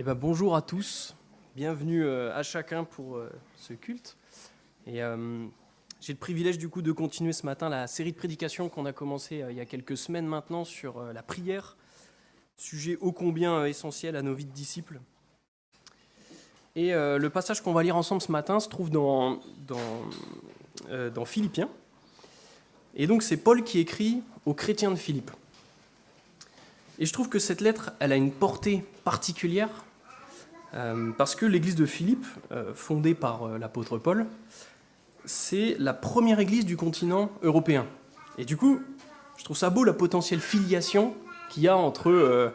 Bonjour à tous, bienvenue à chacun pour ce culte. Et j'ai le privilège du coup de continuer ce matin la série de prédications qu'on a commencé il y a quelques semaines maintenant sur la prière, sujet ô combien essentiel à nos vies de disciples. Et le passage qu'on va lire ensemble ce matin se trouve dans Philippiens. Et donc c'est Paul qui écrit aux chrétiens de Philippe. Et je trouve que cette lettre, elle a une portée particulière parce que l'église de Philippe, fondée par l'apôtre Paul, c'est la première église du continent européen. Et du coup, je trouve ça beau la potentielle filiation qu'il y a entre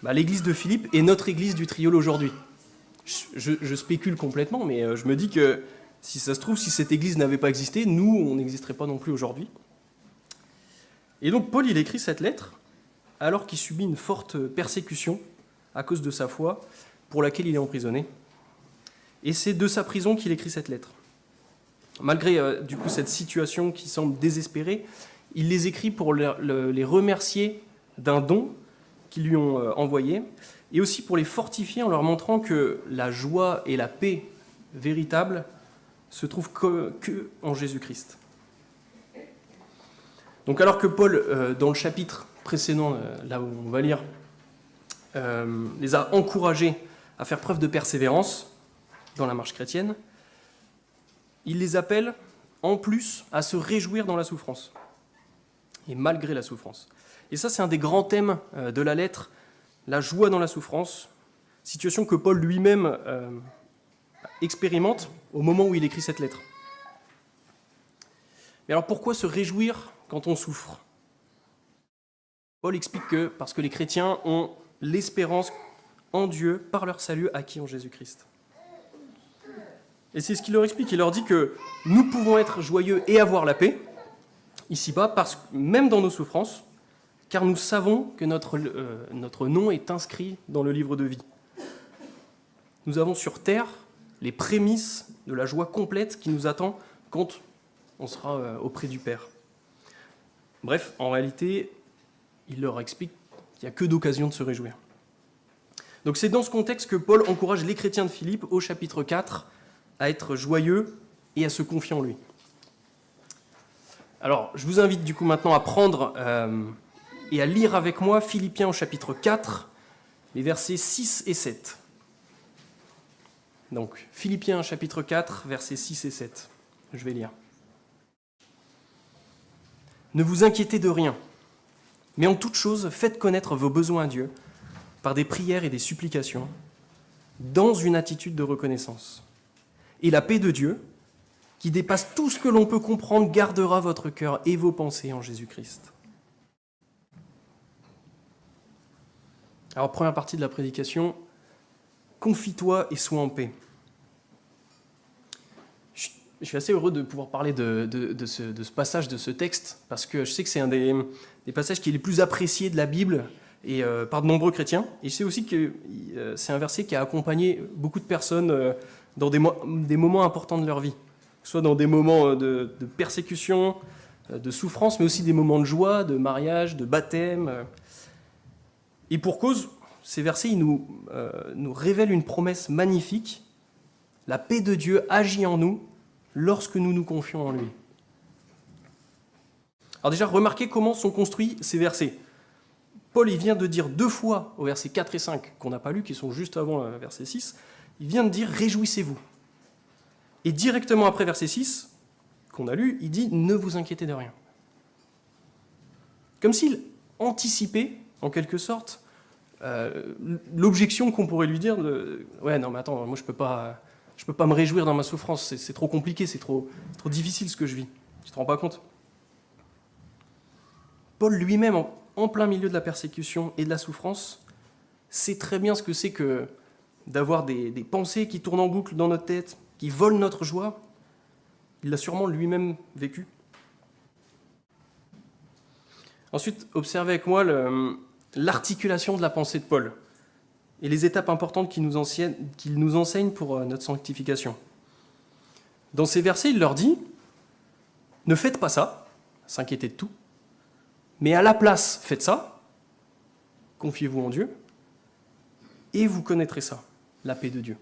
l'église de Philippe et notre église du Trioul aujourd'hui. Je spécule complètement, mais je me dis que si ça se trouve, si cette église n'avait pas existé, nous, on n'existerait pas non plus aujourd'hui. Et donc Paul, il écrit cette lettre alors qu'il subit une forte persécution à cause de sa foi, pour laquelle il est emprisonné. Et c'est de sa prison qu'il écrit cette lettre. Malgré du coup cette situation qui semble désespérée, il les écrit pour les remercier d'un don qu'ils lui ont envoyé, et aussi pour les fortifier en leur montrant que la joie et la paix véritable se trouvent que en Jésus-Christ. Donc alors que Paul, dans le chapitre précédent, là où on va lire, les a encouragés à faire preuve de persévérance dans la marche chrétienne, il les appelle en plus à se réjouir dans la souffrance, et malgré la souffrance. Et ça, c'est un des grands thèmes de la lettre, la joie dans la souffrance, situation que Paul lui-même expérimente au moment où il écrit cette lettre. Mais alors pourquoi se réjouir quand on souffre ? Paul explique que parce que les chrétiens ont l'espérance en Dieu par leur salut acquis en Jésus-Christ. Et c'est ce qu'il leur explique. Il leur dit que nous pouvons être joyeux et avoir la paix, ici-bas, même dans nos souffrances, car nous savons que notre nom est inscrit dans le livre de vie. Nous avons sur terre les prémices de la joie complète qui nous attend quand on sera auprès du Père. Bref, en réalité, il leur explique qu'il n'y a que d'occasion de se réjouir. Donc c'est dans ce contexte que Paul encourage les chrétiens de Philippe, au chapitre 4, à être joyeux et à se confier en lui. Alors, je vous invite du coup maintenant à prendre et à lire avec moi Philippiens au chapitre 4, les versets 6 et 7. Donc, Philippiens chapitre 4, versets 6 et 7. Je vais lire. « Ne vous inquiétez de rien, mais en toute chose, faites connaître vos besoins à Dieu par des prières et des supplications, dans une attitude de reconnaissance. Et la paix de Dieu, qui dépasse tout ce que l'on peut comprendre, gardera votre cœur et vos pensées en Jésus-Christ. » Alors, première partie de la prédication, confie-toi et sois en paix. Je suis assez heureux de pouvoir parler de ce passage, de ce texte, parce que je sais que c'est un des passages qui est les plus appréciés de la Bible et par de nombreux chrétiens. Et je sais aussi que c'est un verset qui a accompagné beaucoup de personnes dans des moments importants de leur vie, soit dans des moments de persécution, de souffrance, mais aussi des moments de joie, de mariage, de baptême. Et pour cause, ces versets ils nous révèlent une promesse magnifique. La paix de Dieu agit en nous lorsque nous nous confions en lui. Alors déjà, remarquez comment sont construits ces versets. Paul, il vient de dire 2 fois au verset 4 et 5, qu'on n'a pas lu, qui sont juste avant le verset 6, il vient de dire « réjouissez-vous ». Et directement après verset 6, qu'on a lu, il dit « ne vous inquiétez de rien ». Comme s'il anticipait, en quelque sorte, l'objection qu'on pourrait lui dire de « ouais, non mais attends, moi je peux pas me réjouir dans ma souffrance, c'est trop compliqué, c'est trop difficile ce que je vis. Tu te rends pas compte ?» Paul lui-même, en plein milieu de la persécution et de la souffrance, sait très bien ce que c'est que d'avoir des pensées qui tournent en boucle dans notre tête, qui volent notre joie. Il l'a sûrement lui-même vécu. Ensuite, observez avec moi l'articulation de la pensée de Paul et les étapes importantes qu'il nous enseigne pour notre sanctification. Dans ces versets, il leur dit « Ne faites pas ça, s'inquiétez de tout, mais à la place, faites ça, confiez-vous en Dieu, et vous connaîtrez ça, la paix de Dieu.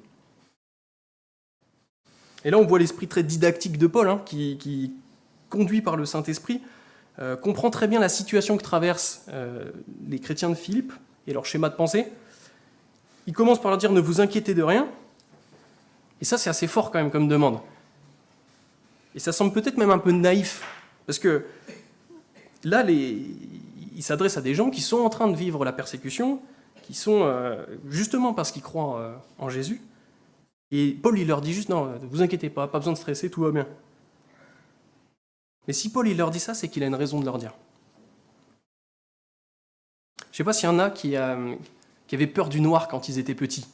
Et là, on voit l'esprit très didactique de Paul, qui, conduit par le Saint-Esprit, comprend très bien la situation que traversent les chrétiens de Philippe et leur schéma de pensée. Il commence par leur dire « ne vous inquiétez de rien ». Et ça, c'est assez fort quand même comme demande. Et ça semble peut-être même un peu naïf, parce que là, il s'adresse à des gens qui sont en train de vivre la persécution, qui sont justement parce qu'ils croient en Jésus. Et Paul, il leur dit juste « non, ne vous inquiétez pas besoin de stresser, tout va bien ». Mais si Paul, il leur dit ça, c'est qu'il a une raison de leur dire. Je ne sais pas s'il y en a qui avaient peur du noir quand ils étaient petits.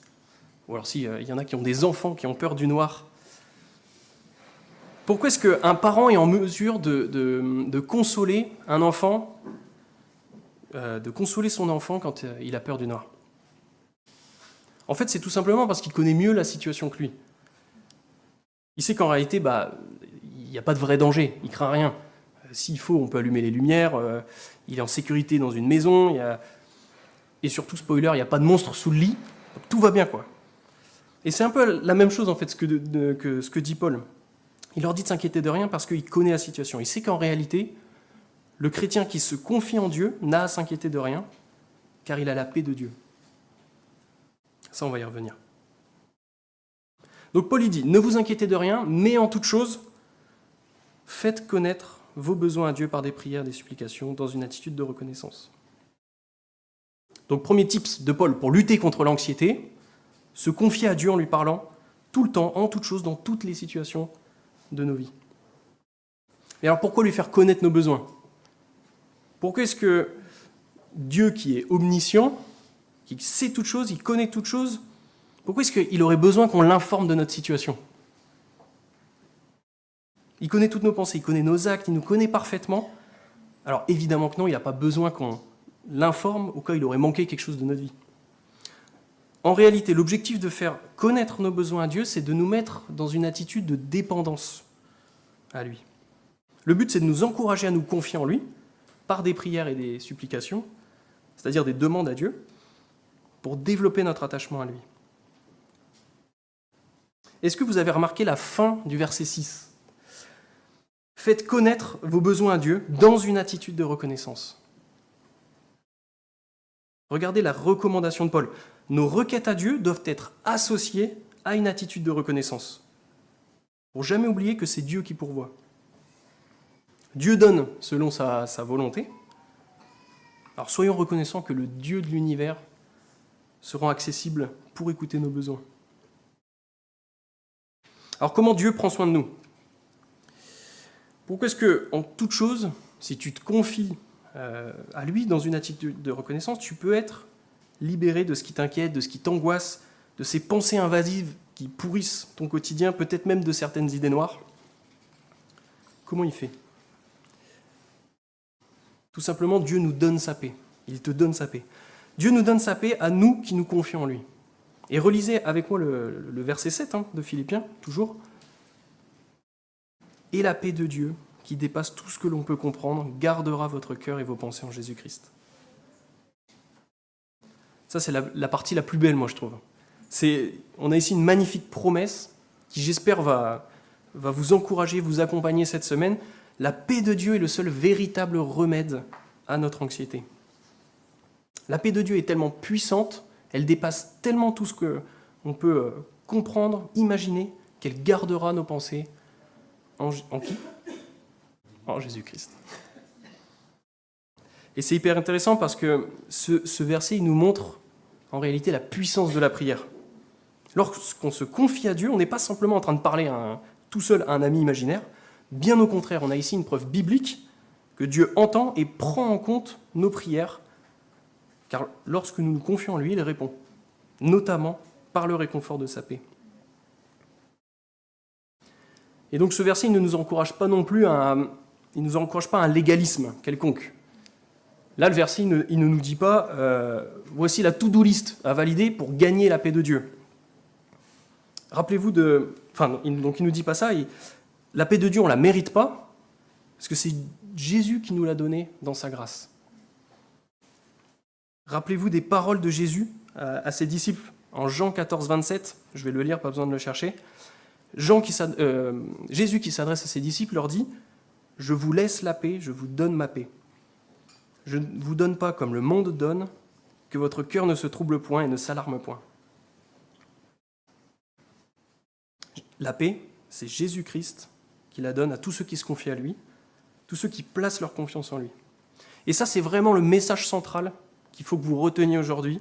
Ou alors s'il y en a qui ont des enfants qui ont peur du noir. Pourquoi est-ce qu'un parent est en mesure de consoler un enfant, de consoler son enfant quand il a peur du noir? En fait, c'est tout simplement parce qu'il connaît mieux la situation que lui. Il sait qu'en réalité, il n'y a pas de vrai danger, il ne craint rien. S'il faut, on peut allumer les lumières, il est en sécurité dans une maison, et surtout, spoiler, il n'y a pas de monstre sous le lit, donc tout va bien, quoi. Et c'est un peu la même chose, en fait, que ce que dit Paul. Il leur dit de s'inquiéter de rien parce qu'il connaît la situation. Il sait qu'en réalité, le chrétien qui se confie en Dieu n'a à s'inquiéter de rien, car il a la paix de Dieu. Ça, on va y revenir. Donc Paul, il dit, ne vous inquiétez de rien, mais en toute chose, faites connaître vos besoins à Dieu par des prières, des supplications, dans une attitude de reconnaissance. Donc premier tips de Paul pour lutter contre l'anxiété, se confier à Dieu en lui parlant tout le temps, en toute chose, dans toutes les situations de nos vies. Mais alors pourquoi lui faire connaître nos besoins? Pourquoi est-ce que Dieu qui est omniscient, qui sait toutes choses, il connaît toutes choses, pourquoi est-ce qu'il aurait besoin qu'on l'informe de notre situation? Il connaît toutes nos pensées, il connaît nos actes, il nous connaît parfaitement. Alors évidemment que non, il n'a pas besoin qu'on l'informe au cas où il aurait manqué quelque chose de notre vie. En réalité, l'objectif de faire connaître nos besoins à Dieu, c'est de nous mettre dans une attitude de dépendance à lui. Le but, c'est de nous encourager à nous confier en lui, par des prières et des supplications, c'est-à-dire des demandes à Dieu, pour développer notre attachement à lui. Est-ce que vous avez remarqué la fin du verset 6 ? Faites connaître vos besoins à Dieu dans une attitude de reconnaissance. Regardez la recommandation de Paul. Nos requêtes à Dieu doivent être associées à une attitude de reconnaissance. Pour jamais oublier que c'est Dieu qui pourvoit. Dieu donne selon sa volonté. Alors soyons reconnaissants que le Dieu de l'univers se rend accessible pour écouter nos besoins. Alors comment Dieu prend soin de nous ? Pourquoi est-ce que, en toute chose, si tu te confies à lui dans une attitude de reconnaissance, tu peux être libéré de ce qui t'inquiète, de ce qui t'angoisse, de ces pensées invasives qui pourrissent ton quotidien, peut-être même de certaines idées noires? Comment il fait ? Tout simplement, Dieu nous donne sa paix. Il te donne sa paix. Dieu nous donne sa paix à nous qui nous confions en lui. Et relisez avec moi le verset 7 de Philippiens, toujours. « Et la paix de Dieu, qui dépasse tout ce que l'on peut comprendre, gardera votre cœur et vos pensées en Jésus-Christ. » Ça, c'est la partie la plus belle, moi, je trouve. On a ici une magnifique promesse qui, j'espère, va vous encourager, vous accompagner cette semaine. La paix de Dieu est le seul véritable remède à notre anxiété. La paix de Dieu est tellement puissante, elle dépasse tellement tout ce qu'on peut comprendre, imaginer, qu'elle gardera nos pensées en qui ? En Jésus-Christ. Et c'est hyper intéressant parce que ce verset, il nous montre en réalité la puissance de la prière. Lorsqu'on se confie à Dieu, on n'est pas simplement en train de parler tout seul à un ami imaginaire. Bien au contraire, on a ici une preuve biblique que Dieu entend et prend en compte nos prières, car lorsque nous nous confions en lui, il répond, notamment par le réconfort de sa paix. Et donc ce verset, il ne nous encourage pas non plus à un légalisme quelconque. Là, le verset, il ne nous dit pas voici la to-do list à valider pour gagner la paix de Dieu. Rappelez-vous donc il ne nous dit pas ça. La paix de Dieu, on ne la mérite pas, parce que c'est Jésus qui nous l'a donnée dans sa grâce. Rappelez-vous des paroles de Jésus à ses disciples en Jean 14, 27, je vais le lire, pas besoin de le chercher. Jésus qui s'adresse à ses disciples leur dit « Je vous laisse la paix, je vous donne ma paix. Je ne vous donne pas comme le monde donne, que votre cœur ne se trouble point et ne s'alarme point. » La paix, c'est Jésus-Christ qui la donne à tous ceux qui se confient à lui, tous ceux qui placent leur confiance en lui. Et ça, c'est vraiment le message central qu'il faut que vous reteniez aujourd'hui.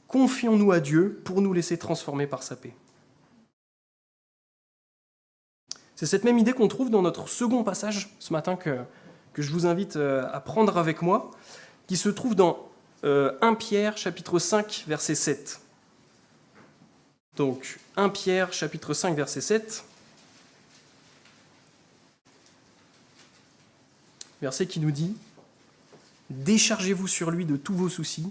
Confions-nous à Dieu pour nous laisser transformer par sa paix. C'est cette même idée qu'on trouve dans notre second passage ce matin que je vous invite à prendre avec moi, qui se trouve dans 1 Pierre, chapitre 5, verset 7. Donc, 1 Pierre, chapitre 5, verset 7. Verset qui nous dit « Déchargez-vous sur lui de tous vos soucis,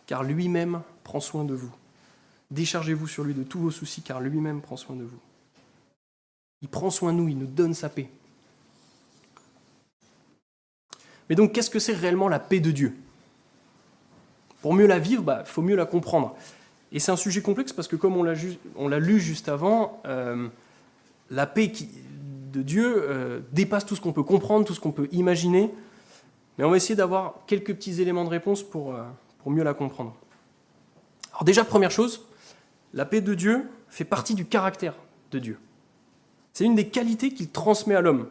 car lui-même prend soin de vous. » Déchargez-vous sur lui de tous vos soucis, car lui-même prend soin de vous. Il prend soin de nous, il nous donne sa paix. Mais donc, qu'est-ce que c'est réellement la paix de Dieu ? Pour mieux la vivre, il faut mieux la comprendre. Et c'est un sujet complexe parce que, comme on l'a lu juste avant, la paix de Dieu dépasse tout ce qu'on peut comprendre, tout ce qu'on peut imaginer. Mais on va essayer d'avoir quelques petits éléments de réponse pour mieux la comprendre. Alors déjà, première chose, la paix de Dieu fait partie du caractère de Dieu. C'est une des qualités qu'il transmet à l'homme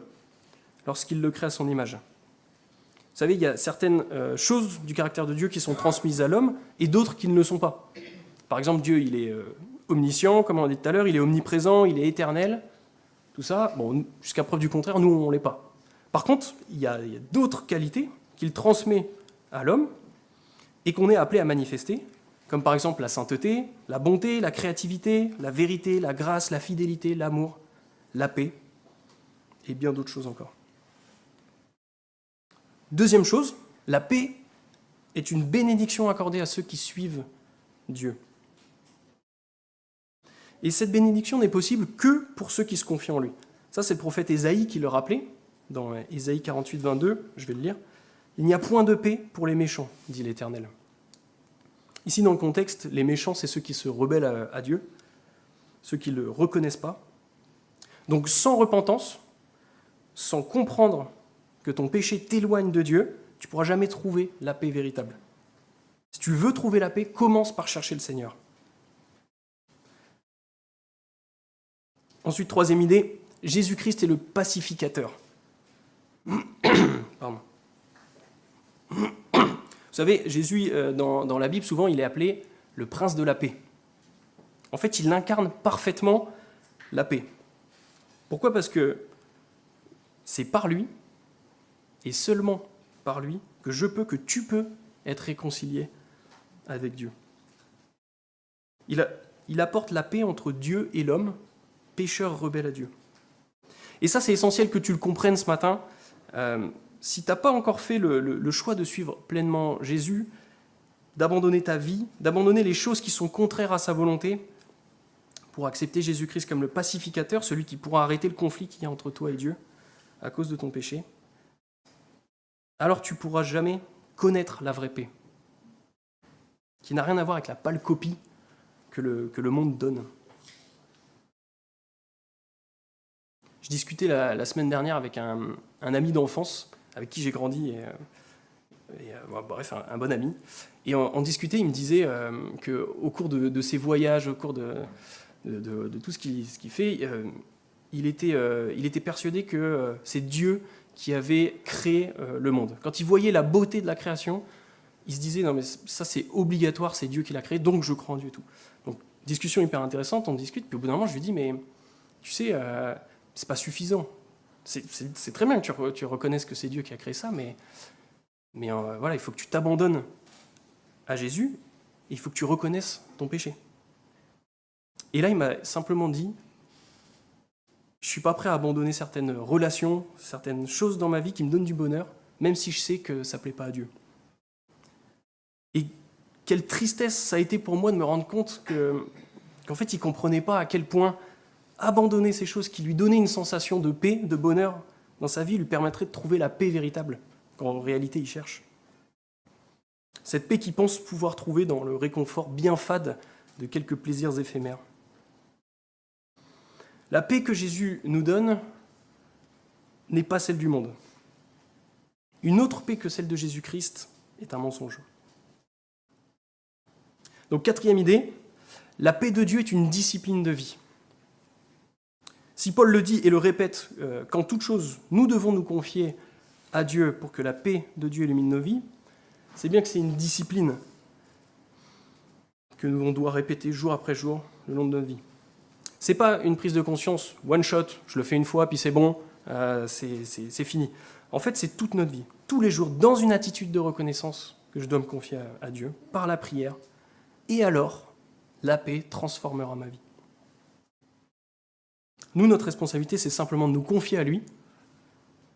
lorsqu'il le crée à son image. Vous savez, il y a certaines choses du caractère de Dieu qui sont transmises à l'homme et d'autres qui ne le sont pas. Par exemple, Dieu, il est omniscient, comme on l'a dit tout à l'heure, il est omniprésent, il est éternel. Tout ça, bon, jusqu'à preuve du contraire, nous, on ne l'est pas. Par contre, il y a d'autres qualités qu'il transmet à l'homme et qu'on est appelé à manifester, comme par exemple la sainteté, la bonté, la créativité, la vérité, la grâce, la fidélité, l'amour, la paix et bien d'autres choses encore. Deuxième chose, la paix est une bénédiction accordée à ceux qui suivent Dieu. Et cette bénédiction n'est possible que pour ceux qui se confient en lui. Ça, c'est le prophète Ésaïe qui le rappelait, dans Ésaïe 48, 22, je vais le lire. « Il n'y a point de paix pour les méchants, dit l'Éternel. » Ici, dans le contexte, les méchants, c'est ceux qui se rebellent à Dieu, ceux qui ne le reconnaissent pas. Donc, sans repentance, sans comprendre que ton péché t'éloigne de Dieu, tu ne pourras jamais trouver la paix véritable. Si tu veux trouver la paix, commence par chercher le Seigneur. Ensuite, troisième idée, Jésus-Christ est le pacificateur. Pardon. Vous savez, Jésus, dans la Bible, souvent, il est appelé le prince de la paix. En fait, il incarne parfaitement la paix. Pourquoi ? Parce que c'est par lui, et seulement par lui, que tu peux être réconcilié avec Dieu. Il apporte la paix entre Dieu et l'homme, pécheur rebelle à Dieu. Et ça, c'est essentiel que tu le comprennes ce matin. Si tu n'as pas encore fait le choix de suivre pleinement Jésus, d'abandonner ta vie, d'abandonner les choses qui sont contraires à sa volonté, pour accepter Jésus-Christ comme le pacificateur, celui qui pourra arrêter le conflit qu'il y a entre toi et Dieu à cause de ton péché, alors tu ne pourras jamais connaître la vraie paix, qui n'a rien à voir avec la pâle copie que le monde donne. Je discutais la semaine dernière avec un ami d'enfance avec qui j'ai grandi, bref, un bon ami. Et on discutait, il me disait qu'au cours de ses voyages, au cours de tout ce qu'il fait, il était persuadé que c'est Dieu qui avait créé le monde. Quand il voyait la beauté de la création, il se disait, non mais ça c'est obligatoire, c'est Dieu qui l'a créé, donc je crois en Dieu et tout. Donc, discussion hyper intéressante, on discute, puis au bout d'un moment, je lui dis, mais tu sais, c'est pas suffisant. C'est très bien que tu reconnaisses que c'est Dieu qui a créé ça, mais voilà, il faut que tu t'abandonnes à Jésus, et il faut que tu reconnaisses ton péché. Et là, il m'a simplement dit, je ne suis pas prêt à abandonner certaines relations, certaines choses dans ma vie qui me donnent du bonheur, même si je sais que ça ne plaît pas à Dieu. Et quelle tristesse ça a été pour moi de me rendre compte qu'en fait, il ne comprenait pas à quel point abandonner ces choses qui lui donnaient une sensation de paix, de bonheur dans sa vie, lui permettrait de trouver la paix véritable, qu'en réalité il cherche. Cette paix qui pense pouvoir trouver dans le réconfort bien fade de quelques plaisirs éphémères. La paix que Jésus nous donne n'est pas celle du monde. Une autre paix que celle de Jésus-Christ est un mensonge. Donc, quatrième idée, la paix de Dieu est une discipline de vie. Si Paul le dit et le répète, qu'en toute chose, nous devons nous confier à Dieu pour que la paix de Dieu illumine nos vies, c'est bien que c'est une discipline que l'on doit répéter jour après jour le long de notre vie. C'est pas une prise de conscience, one shot, je le fais une fois, puis c'est bon, c'est fini. En fait, c'est toute notre vie, tous les jours, dans une attitude de reconnaissance que je dois me confier à Dieu, par la prière, et alors, la paix transformera ma vie. Nous, notre responsabilité, c'est simplement de nous confier à lui,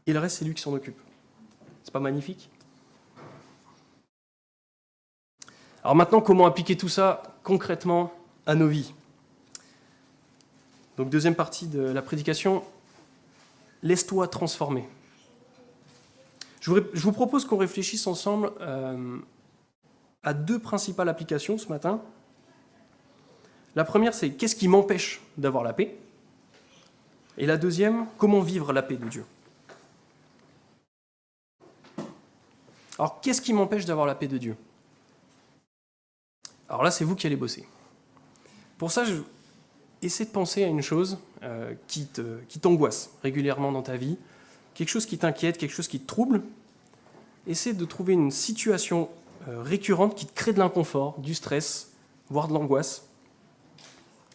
et le reste, c'est lui qui s'en occupe. C'est pas magnifique ? Alors maintenant, comment appliquer tout ça concrètement à nos vies ? Donc, deuxième partie de la prédication, laisse-toi transformer. Je vous propose qu'on réfléchisse ensemble à deux principales applications ce matin. La première, c'est qu'est-ce qui m'empêche d'avoir la paix ? Et la deuxième, comment vivre la paix de Dieu ? Alors, qu'est-ce qui m'empêche d'avoir la paix de Dieu ? Alors là, c'est vous qui allez bosser. Pour ça, essaie de penser à une chose qui t'angoisse régulièrement dans ta vie, quelque chose qui t'inquiète, quelque chose qui te trouble. Essaie de trouver une situation récurrente qui te crée de l'inconfort, du stress, voire de l'angoisse.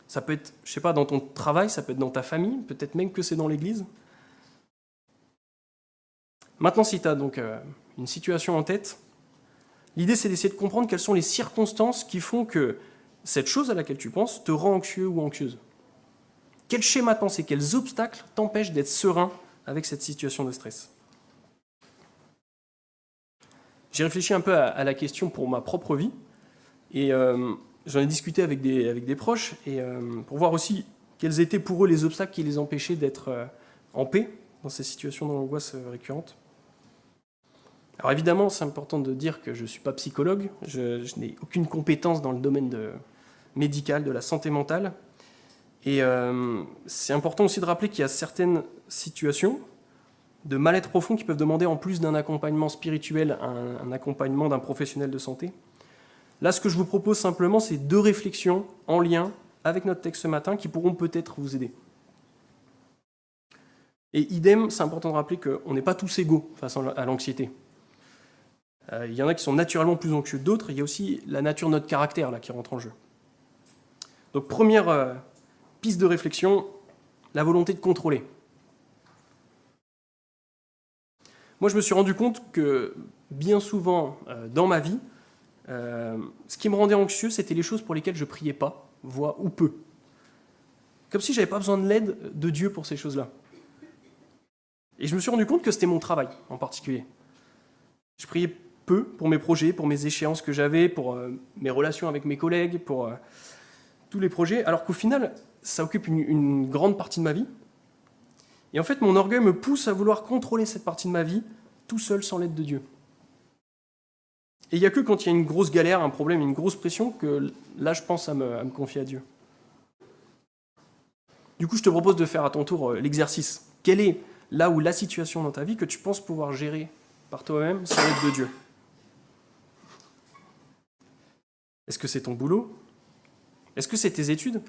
Ça peut être, je sais pas, dans ton travail, ça peut être dans ta famille, peut-être même que c'est dans l'église. Maintenant, si tu as donc une situation en tête, l'idée c'est d'essayer de comprendre quelles sont les circonstances qui font que cette chose à laquelle tu penses te rend anxieux ou anxieuse. Quel schéma de pensée, quels obstacles t'empêchent d'être serein avec cette situation de stress ? J'ai réfléchi un peu à la question pour ma propre vie, et j'en ai discuté avec des proches, et pour voir aussi quels étaient pour eux les obstacles qui les empêchaient d'être en paix dans ces situations d'angoisse récurrentes. Alors évidemment, c'est important de dire que je ne suis pas psychologue, je n'ai aucune compétence dans le domaine médical, de la santé mentale, et c'est important aussi de rappeler qu'il y a certaines situations de mal-être profond qui peuvent demander, en plus d'un accompagnement spirituel, un accompagnement d'un professionnel de santé. Là, ce que je vous propose simplement, c'est deux réflexions en lien avec notre texte ce matin qui pourront peut-être vous aider. Et idem, c'est important de rappeler qu'on n'est pas tous égaux face à l'anxiété. Il y en a qui sont naturellement plus anxieux que d'autres, il y a aussi la nature de notre caractère là, qui rentre en jeu. Donc première piste de réflexion, la volonté de contrôler. Moi, je me suis rendu compte que bien souvent dans ma vie, ce qui me rendait anxieux, c'était les choses pour lesquelles je priais pas, voire ou peu. Comme si j'avais pas besoin de l'aide de Dieu pour ces choses-là. Et je me suis rendu compte que c'était mon travail en particulier. Je priais peu pour mes projets, pour mes échéances que j'avais, pour mes relations avec mes collègues, pour tous les projets, alors qu'au final, ça occupe une grande partie de ma vie. Et en fait, mon orgueil me pousse à vouloir contrôler cette partie de ma vie, tout seul, sans l'aide de Dieu. Et il n'y a que quand il y a une grosse galère, un problème, une grosse pression, que là, je pense à me confier à Dieu. Du coup, je te propose de faire à ton tour l'exercice. Quelle est là où la situation dans ta vie que tu penses pouvoir gérer par toi-même sans l'aide de Dieu ? Est-ce que c'est ton boulot ? Est-ce que c'est tes études ?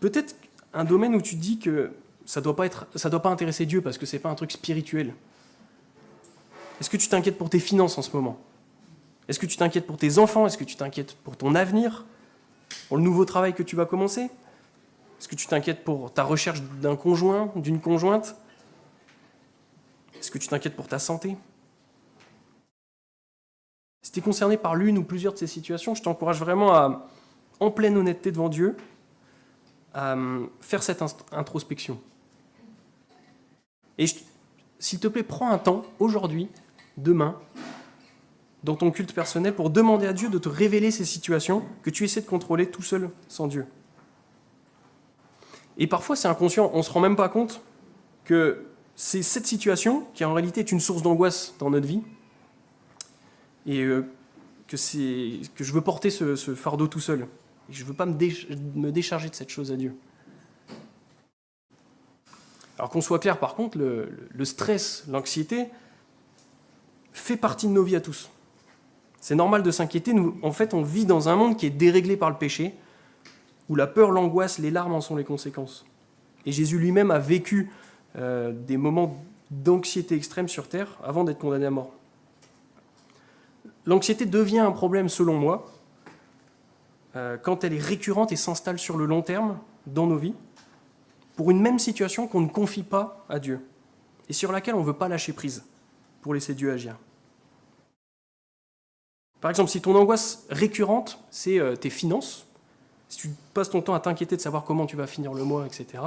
Peut-être un domaine où tu te dis que ça doit pas intéresser Dieu parce que c'est pas un truc spirituel. Est-ce que tu t'inquiètes pour tes finances en ce moment ? Est-ce que tu t'inquiètes pour tes enfants ? Est-ce que tu t'inquiètes pour ton avenir ? Pour le nouveau travail que tu vas commencer ? Est-ce que tu t'inquiètes pour ta recherche d'un conjoint, d'une conjointe ? Est-ce que tu t'inquiètes pour ta santé ? Si tu es concerné par l'une ou plusieurs de ces situations, je t'encourage vraiment à, en pleine honnêteté devant Dieu, à faire cette introspection. Et s'il te plaît, prends un temps, aujourd'hui, demain, dans ton culte personnel, pour demander à Dieu de te révéler ces situations que tu essaies de contrôler tout seul, sans Dieu. Et parfois, c'est inconscient, on ne se rend même pas compte que c'est cette situation qui en réalité est une source d'angoisse dans notre vie. et que je veux porter ce fardeau tout seul. Et je ne veux pas me décharger de cette chose à Dieu. Alors qu'on soit clair, par contre, le stress, l'anxiété, fait partie de nos vies à tous. C'est normal de s'inquiéter. Nous, en fait, on vit dans un monde qui est déréglé par le péché, où la peur, l'angoisse, les larmes en sont les conséquences. Et Jésus lui-même a vécu des moments d'anxiété extrême sur terre avant d'être condamné à mort. L'anxiété devient un problème, selon moi, quand elle est récurrente et s'installe sur le long terme dans nos vies, pour une même situation qu'on ne confie pas à Dieu, et sur laquelle on ne veut pas lâcher prise pour laisser Dieu agir. Par exemple, si ton angoisse récurrente, c'est tes finances, si tu passes ton temps à t'inquiéter de savoir comment tu vas finir le mois, etc.,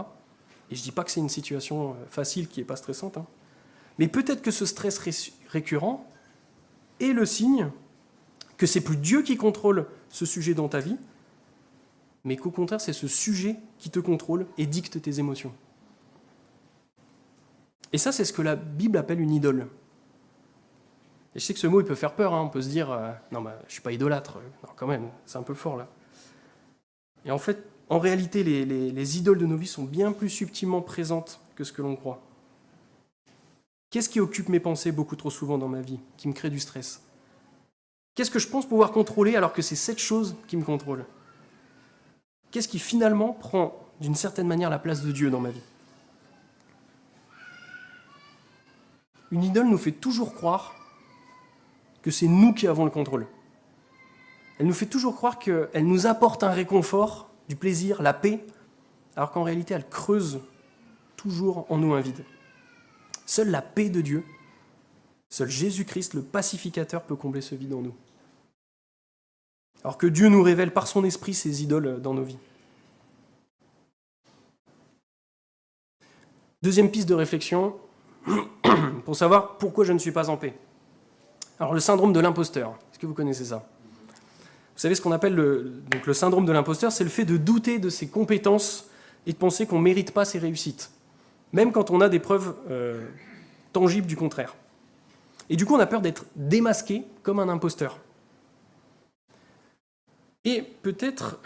et je ne dis pas que c'est une situation facile qui n'est pas stressante, hein, mais peut-être que ce stress récurrent est le signe que c'est plus Dieu qui contrôle ce sujet dans ta vie, mais qu'au contraire, c'est ce sujet qui te contrôle et dicte tes émotions. Et ça, c'est ce que la Bible appelle une idole. Et je sais que ce mot, il peut faire peur, hein. On peut se dire non, bah, je ne suis pas idolâtre. Non, quand même, c'est un peu fort, là. Et en fait, en réalité, les idoles de nos vies sont bien plus subtilement présentes que ce que l'on croit. Qu'est-ce qui occupe mes pensées beaucoup trop souvent dans ma vie, qui me crée du stress ? Qu'est-ce que je pense pouvoir contrôler alors que c'est cette chose qui me contrôle ? Qu'est-ce qui finalement prend d'une certaine manière la place de Dieu dans ma vie ? Une idole nous fait toujours croire que c'est nous qui avons le contrôle. Elle nous fait toujours croire qu'elle nous apporte un réconfort, du plaisir, la paix, alors qu'en réalité elle creuse toujours en nous un vide. Seule la paix de Dieu, seul Jésus-Christ, le pacificateur, peut combler ce vide en nous. Alors que Dieu nous révèle par son esprit ses idoles dans nos vies. Deuxième piste de réflexion, pour savoir pourquoi je ne suis pas en paix. Alors le syndrome de l'imposteur, est-ce que vous connaissez ça ? Vous savez ce qu'on appelle le syndrome de l'imposteur, c'est le fait de douter de ses compétences et de penser qu'on ne mérite pas ses réussites, même quand on a des preuves tangibles du contraire. Et du coup, on a peur d'être démasqué comme un imposteur. Et peut-être,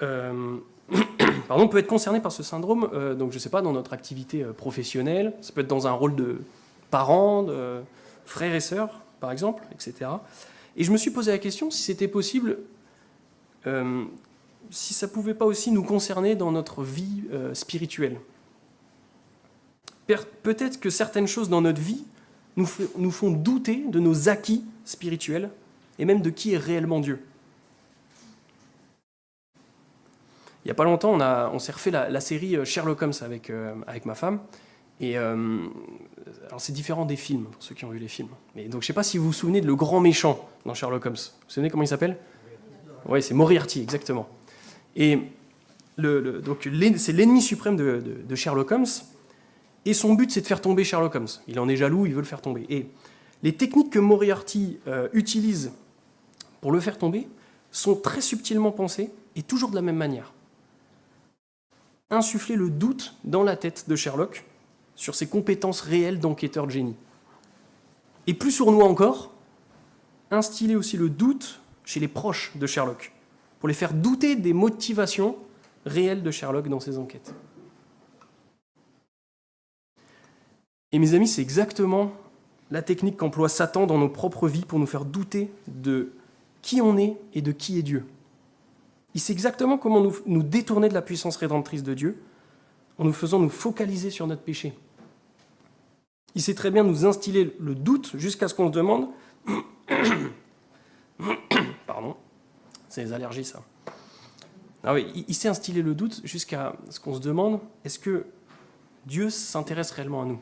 on peut être concerné par ce syndrome, donc je ne sais pas, dans notre activité professionnelle, ça peut être dans un rôle de parent, de frère et sœur, par exemple, etc. Et je me suis posé la question si c'était possible, si ça ne pouvait pas aussi nous concerner dans notre vie spirituelle. Peut-être que certaines choses dans notre vie nous font douter de nos acquis spirituels et même de qui est réellement Dieu. Il n'y a pas longtemps, on s'est refait la série Sherlock Holmes avec ma femme. Et alors c'est différent des films, pour ceux qui ont vu les films. Mais donc je ne sais pas si vous vous souvenez de le grand méchant dans Sherlock Holmes. Vous vous souvenez comment il s'appelle ? Oui, c'est Moriarty, exactement. Et donc c'est l'ennemi suprême de Sherlock Holmes. Et son but, c'est de faire tomber Sherlock Holmes. Il en est jaloux, il veut le faire tomber. Et les techniques que Moriarty utilise pour le faire tomber sont très subtilement pensées et toujours de la même manière. Insuffler le doute dans la tête de Sherlock sur ses compétences réelles d'enquêteur de génie. Et plus sournois encore, instiller aussi le doute chez les proches de Sherlock, pour les faire douter des motivations réelles de Sherlock dans ses enquêtes. Et mes amis, c'est exactement la technique qu'emploie Satan dans nos propres vies pour nous faire douter de qui on est et de qui est Dieu. Il sait exactement comment nous détourner de la puissance rédemptrice de Dieu en nous faisant nous focaliser sur notre péché. Il sait très bien nous instiller le doute jusqu'à ce qu'on se demande... Pardon, c'est les allergies, ça. Ah oui, il sait instiller le doute jusqu'à ce qu'on se demande est-ce que Dieu s'intéresse réellement à nous ?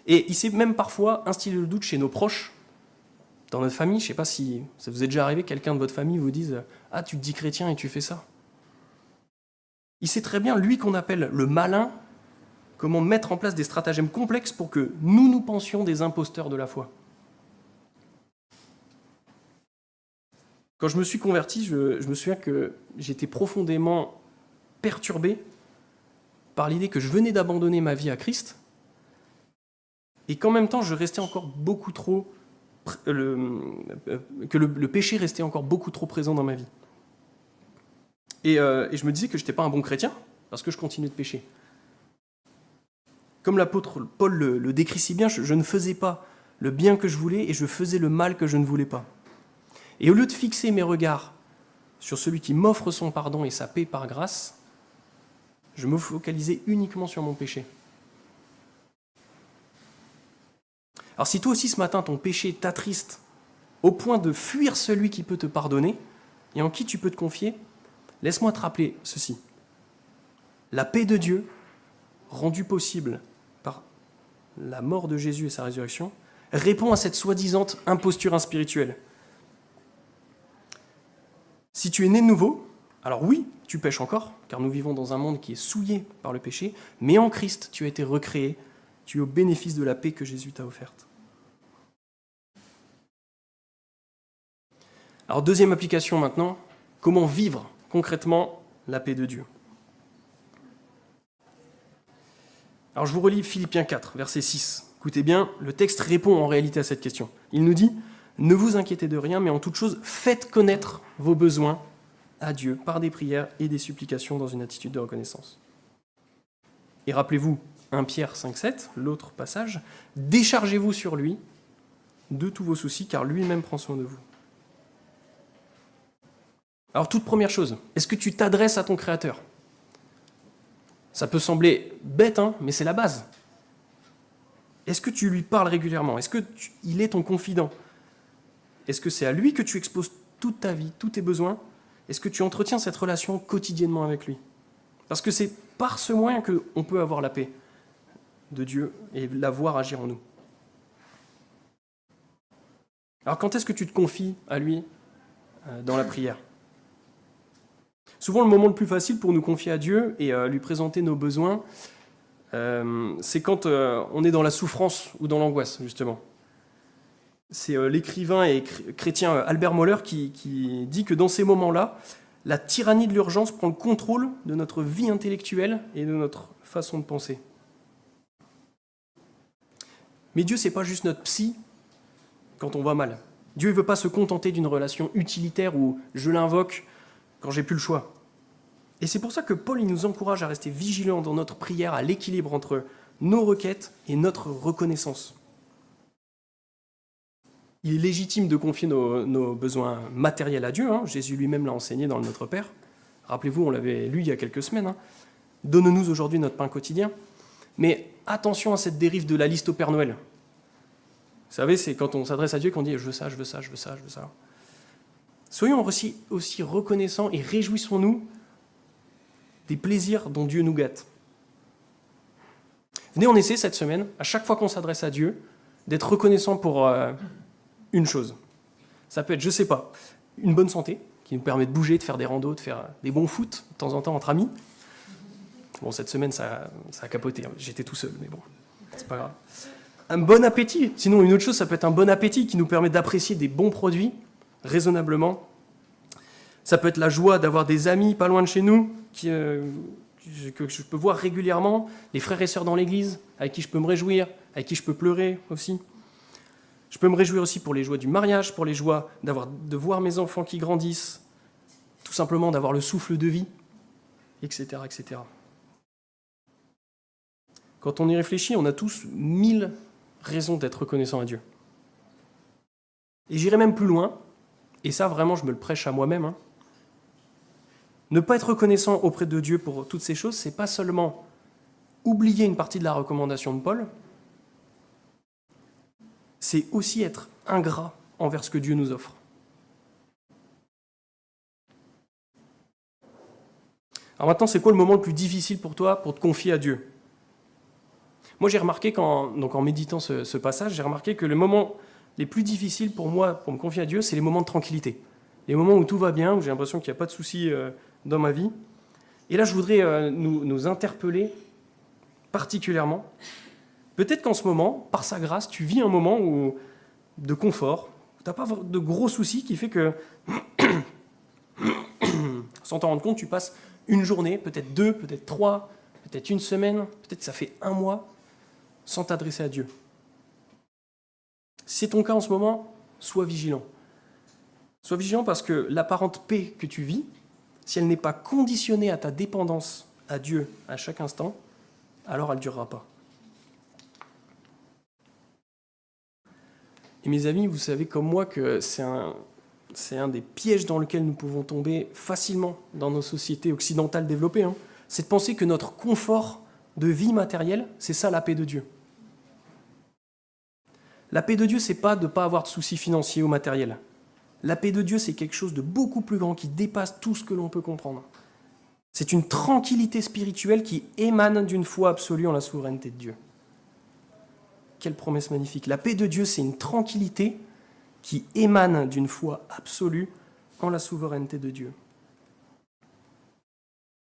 Et il sait même parfois instiller le doute chez nos proches, dans notre famille. Je ne sais pas si ça vous est déjà arrivé, quelqu'un de votre famille vous dise « Ah, tu te dis chrétien et tu fais ça ». Il sait très bien, lui qu'on appelle le malin, comment mettre en place des stratagèmes complexes pour que nous pensions des imposteurs de la foi. Quand je me suis converti, je me souviens que j'étais profondément perturbé par l'idée que je venais d'abandonner ma vie à Christ et qu'en même temps, je restais encore beaucoup trop le péché restait encore beaucoup trop présent dans ma vie. Et je me disais que je n'étais pas un bon chrétien, parce que je continuais de pécher. Comme l'apôtre Paul le décrit si bien, je ne faisais pas le bien que je voulais et je faisais le mal que je ne voulais pas. Et au lieu de fixer mes regards sur celui qui m'offre son pardon et sa paix par grâce, je me focalisais uniquement sur mon péché. Alors si toi aussi ce matin ton péché t'attriste au point de fuir celui qui peut te pardonner et en qui tu peux te confier, laisse-moi te rappeler ceci. La paix de Dieu, rendue possible par la mort de Jésus et sa résurrection, répond à cette soi-disant imposture spirituelle. Si tu es né de nouveau, alors oui, tu pêches encore, car nous vivons dans un monde qui est souillé par le péché, mais en Christ, tu as été recréé, tu es au bénéfice de la paix que Jésus t'a offerte. Alors deuxième application maintenant, comment vivre concrètement la paix de Dieu. Alors je vous relis Philippiens 4, verset 6. Écoutez bien, le texte répond en réalité à cette question. Il nous dit « Ne vous inquiétez de rien, mais en toute chose, faites connaître vos besoins à Dieu par des prières et des supplications dans une attitude de reconnaissance. » Et rappelez-vous 1 Pierre 5, 7, l'autre passage, « Déchargez-vous sur lui de tous vos soucis, car lui-même prend soin de vous. » Alors toute première chose, est-ce que tu t'adresses à ton Créateur ? Ça peut sembler bête, mais c'est la base. Est-ce que tu lui parles régulièrement ? Est-ce qu'il est ton confident ? Est-ce que c'est à lui que tu exposes toute ta vie, tous tes besoins ? Est-ce que tu entretiens cette relation quotidiennement avec lui ? Parce que c'est par ce moyen qu'on peut avoir la paix de Dieu et la voir agir en nous. Alors quand est-ce que tu te confies à lui dans la prière ? Souvent, le moment le plus facile pour nous confier à Dieu et lui présenter nos besoins, c'est quand on est dans la souffrance ou dans l'angoisse, justement. C'est l'écrivain et chrétien Albert Mohler qui dit que dans ces moments-là, la tyrannie de l'urgence prend le contrôle de notre vie intellectuelle et de notre façon de penser. Mais Dieu, c'est pas juste notre psy quand on va mal. Dieu ne veut pas se contenter d'une relation utilitaire où je l'invoque quand j'ai plus le choix. Et c'est pour ça que Paul il nous encourage à rester vigilants dans notre prière à l'équilibre entre nos requêtes et notre reconnaissance. Il est légitime de confier nos besoins matériels à Dieu. Jésus lui-même l'a enseigné dans le Notre Père. Rappelez-vous, on l'avait lu il y a quelques semaines. Donne-nous aujourd'hui notre pain quotidien. Mais attention à cette dérive de la liste au Père Noël. Vous savez, c'est quand on s'adresse à Dieu qu'on dit « je veux ça, je veux ça, je veux ça, je veux ça ». Soyons aussi reconnaissants et réjouissons-nous des plaisirs dont Dieu nous gâte. Venez, on essaie cette semaine, à chaque fois qu'on s'adresse à Dieu, d'être reconnaissant pour une chose. Ça peut être, je ne sais pas, une bonne santé, qui nous permet de bouger, de faire des randos, de faire des bons foot, de temps en temps entre amis. Bon, cette semaine, ça a capoté, j'étais tout seul, mais bon, c'est pas grave. Un bon appétit, sinon une autre chose, ça peut être un bon appétit qui nous permet d'apprécier des bons produits, raisonnablement. Ça peut être la joie d'avoir des amis pas loin de chez nous, que je peux voir régulièrement, les frères et sœurs dans l'église, avec qui je peux me réjouir, avec qui je peux pleurer aussi. Je peux me réjouir aussi pour les joies du mariage, pour les joies de voir mes enfants qui grandissent, tout simplement d'avoir le souffle de vie, etc., etc. Quand on y réfléchit, on a tous 1000 raisons d'être reconnaissant à Dieu. Et j'irai même plus loin, et ça vraiment je me le prêche à moi-même. Ne pas être reconnaissant auprès de Dieu pour toutes ces choses, c'est pas seulement oublier une partie de la recommandation de Paul, c'est aussi être ingrat envers ce que Dieu nous offre. Alors maintenant, c'est quoi le moment le plus difficile pour toi pour te confier à Dieu ? Moi, j'ai remarqué, en méditant ce passage, j'ai remarqué que les moments les plus difficiles pour moi, pour me confier à Dieu, c'est les moments de tranquillité. Les moments où tout va bien, où j'ai l'impression qu'il n'y a pas de soucis dans ma vie. Et là, je voudrais nous interpeller particulièrement. Peut-être qu'en ce moment, par sa grâce, tu vis un moment de confort, où tu n'as pas de gros soucis qui fait que, sans t'en rendre compte, tu passes une journée, peut-être 2, peut-être 3, peut-être une semaine, peut-être que ça fait 1 mois, sans t'adresser à Dieu. Si c'est ton cas en ce moment, sois vigilant. Sois vigilant parce que l'apparente paix que tu vis, si elle n'est pas conditionnée à ta dépendance à Dieu à chaque instant, alors elle ne durera pas. Et mes amis, vous savez comme moi que c'est un des pièges dans lequel nous pouvons tomber facilement dans nos sociétés occidentales développées. C'est de penser que notre confort de vie matérielle, c'est ça la paix de Dieu. La paix de Dieu, c'est pas de ne pas avoir de soucis financiers ou matériels. La paix de Dieu, c'est quelque chose de beaucoup plus grand qui dépasse tout ce que l'on peut comprendre. C'est une tranquillité spirituelle qui émane d'une foi absolue en la souveraineté de Dieu. Quelle promesse magnifique. La paix de Dieu, c'est une tranquillité qui émane d'une foi absolue en la souveraineté de Dieu.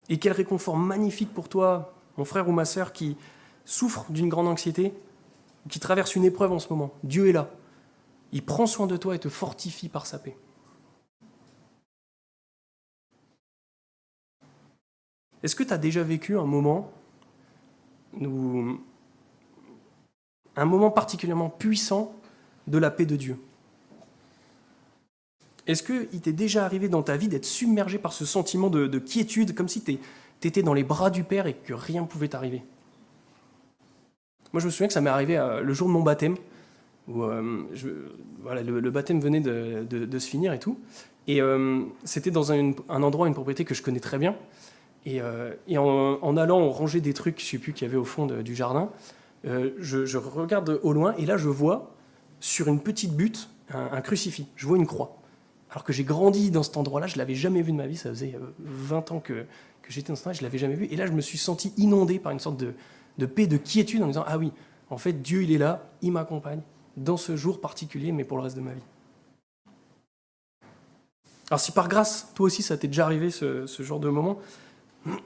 Et quel réconfort magnifique pour toi, mon frère ou ma sœur, qui souffre d'une grande anxiété, qui traverse une épreuve en ce moment. Dieu est là. Il prend soin de toi et te fortifie par sa paix. Est-ce que tu as déjà vécu un moment particulièrement puissant de la paix de Dieu? Est-ce qu'il t'est déjà arrivé dans ta vie d'être submergé par ce sentiment de quiétude, comme si tu étais dans les bras du Père et que rien ne pouvait t'arriver? Moi, je me souviens que ça m'est arrivé le jour de mon baptême, où le baptême venait de se finir et tout. Et c'était dans un endroit, une propriété que je connais très bien. Et en allant ranger des trucs, je ne sais plus, qu'il y avait au fond du jardin, je regarde au loin et là, je vois sur une petite butte un crucifix. Je vois une croix. Alors que j'ai grandi dans cet endroit-là, je ne l'avais jamais vu de ma vie. Ça faisait 20 ans que j'étais dans ce endroit, je ne l'avais jamais vu. Et là, je me suis senti inondé par une sorte de paix, de quiétude, en me disant « Ah oui, en fait, Dieu, il est là, il m'accompagne dans ce jour particulier, mais pour le reste de ma vie. » Alors si par grâce, toi aussi, ça t'est déjà arrivé, ce genre de moment,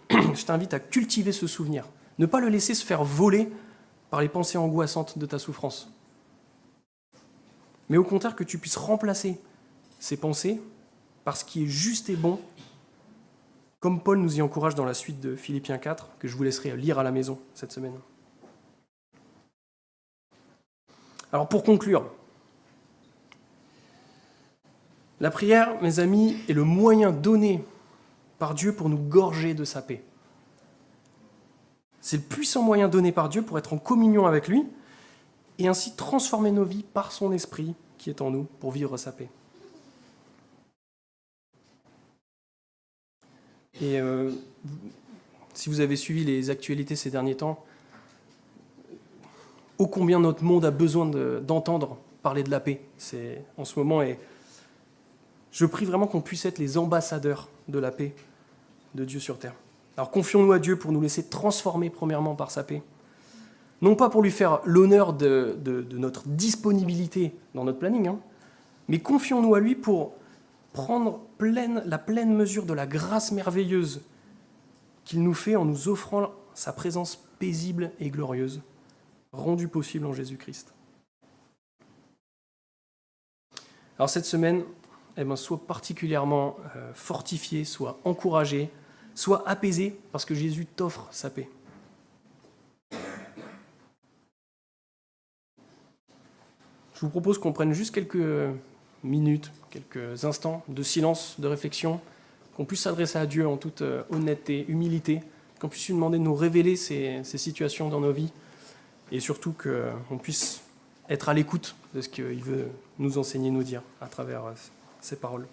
je t'invite à cultiver ce souvenir. Ne pas le laisser se faire voler par les pensées angoissantes de ta souffrance. Mais au contraire, que tu puisses remplacer ces pensées par ce qui est juste et bon, comme Paul nous y encourage dans la suite de Philippiens 4, que je vous laisserai lire à la maison cette semaine. Alors pour conclure, la prière, mes amis, est le moyen donné par Dieu pour nous gorger de sa paix. C'est le puissant moyen donné par Dieu pour être en communion avec lui et ainsi transformer nos vies par son esprit qui est en nous pour vivre sa paix. Et si vous avez suivi les actualités ces derniers temps, ô combien notre monde a besoin d'entendre parler de la paix en ce moment. Et je prie vraiment qu'on puisse être les ambassadeurs de la paix de Dieu sur terre. Alors confions-nous à Dieu pour nous laisser transformer premièrement par sa paix. Non pas pour lui faire l'honneur de notre disponibilité dans notre planning, mais confions-nous à lui pour prendre la pleine mesure de la grâce merveilleuse qu'il nous fait en nous offrant sa présence paisible et glorieuse, rendue possible en Jésus-Christ. Alors cette semaine, sois particulièrement fortifié, sois encouragé, sois apaisé parce que Jésus t'offre sa paix. Je vous propose qu'on prenne juste quelques minutes, quelques instants de silence, de réflexion, qu'on puisse s'adresser à Dieu en toute honnêteté, humilité, qu'on puisse lui demander de nous révéler ces situations dans nos vies et surtout qu'on puisse être à l'écoute de ce qu'il veut nous enseigner, nous dire à travers ces paroles.